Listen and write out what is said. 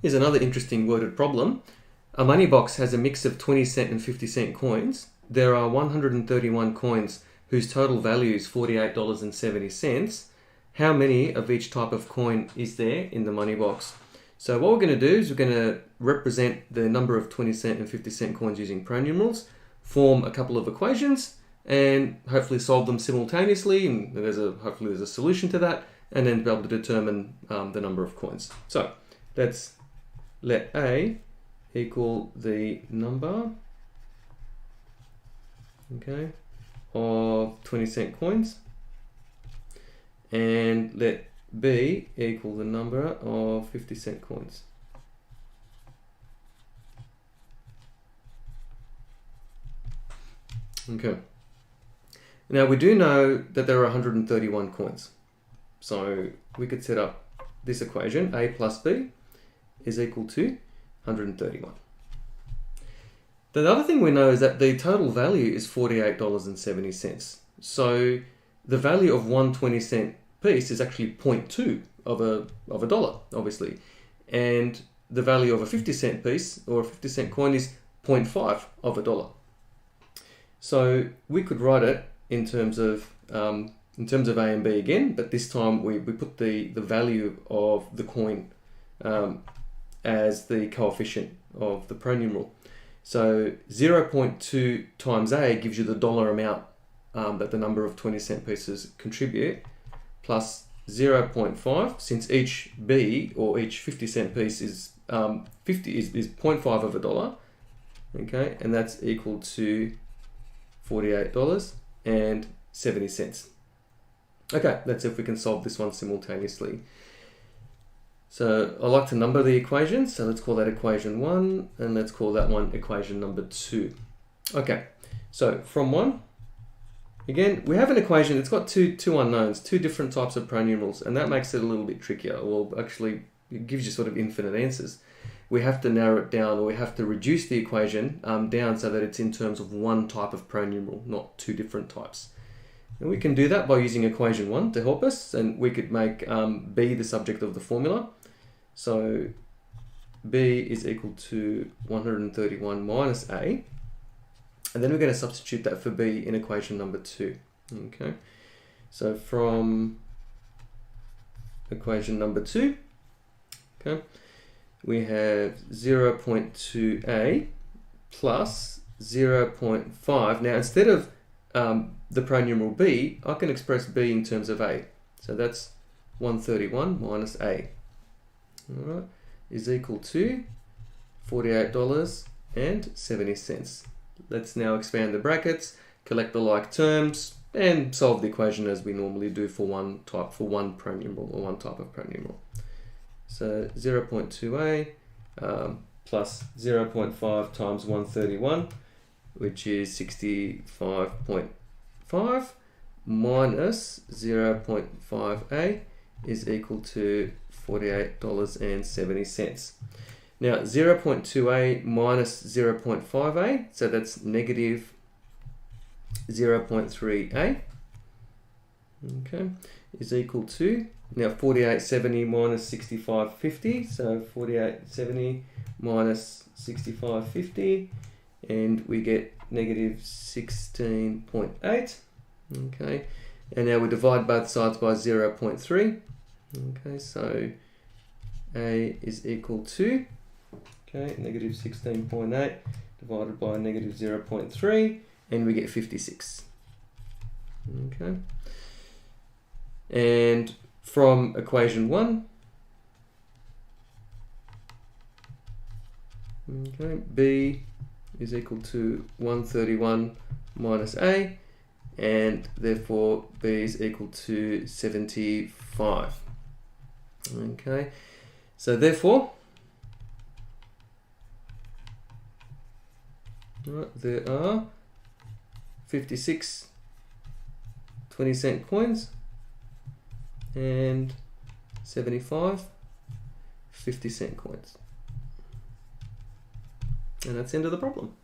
Here's another interesting worded problem. A money box has a mix of 20-cent and 50-cent coins. There are 131 coins whose total value is $48.70. How many of each type of coin is there in the money box? So what we're going to do is we're going to represent the number of 20-cent and 50-cent coins using pronumerals, form a couple of equations, and hopefully solve them simultaneously, and hopefully there's a solution to that, and then be able to determine the number of coins. So let's let A equal the number, okay, of 20-cent coins, and let B equal the number of 50-cent coins. Okay. Now we do know that there are 131 coins. So we could set up this equation, A plus B is equal to 131. The other thing we know is that the total value is $48.70. So the value of one 20-cent piece is actually 0.2 of a dollar, obviously. And the value of a 50-cent piece or a 50-cent coin is 0.5 of a dollar. So we could write it in terms of A and B again, but this time we put the value of the coin as the coefficient of the pronumeral. So 0.2 times A gives you the dollar amount that the number of 20-cent pieces contribute, plus 0.5, since each B or each 50-cent piece is 0.5 of a dollar, okay, and that's equal to $48.70. Okay, let's see if we can solve this one simultaneously. So I like to number the equations, so let's call that equation 1, and let's call that one equation number 2. Okay, so from 1, again, we have an equation that's got two unknowns, two different types of pronumerals, and that makes it a little bit trickier. Well, actually, it gives you sort of infinite answers. We have to narrow it down, or we have to reduce the equation down so that it's in terms of one type of pronumeral, not two different types. And we can do that by using equation 1 to help us, and we could make B the subject of the formula. So B is equal to 131 minus A, and then we're going to substitute that for B in equation number 2. Okay, so from equation number 2, okay, we have 0.2A plus 0.5. Now instead of the pronumeral B, I can express B in terms of A. So that's 131 minus A, all right, is equal to $48.70. Let's now expand the brackets, collect the like terms, and solve the equation as we normally do for one pronumeral or one type of pronumeral. So 0.2A plus 0.5 times 131, which is 65.5, minus 0.5A is equal to $48.70. Now 0.2A minus 0.5A, so that's negative 0.3A, okay, is equal to, now 48.70 minus 65.50, so 48.70 minus 65.50, and we get negative 16.8, okay, and now we divide both sides by 0.3, okay, so A is equal to, okay, negative 16.8 divided by negative 0.3, and we get 56. Okay, and from equation 1, okay, B is equal to 131 minus A, and therefore B is equal to 75. Okay, so therefore, there are 56 20-cent coins and 75 50-cent coins. And that's the end of the problem.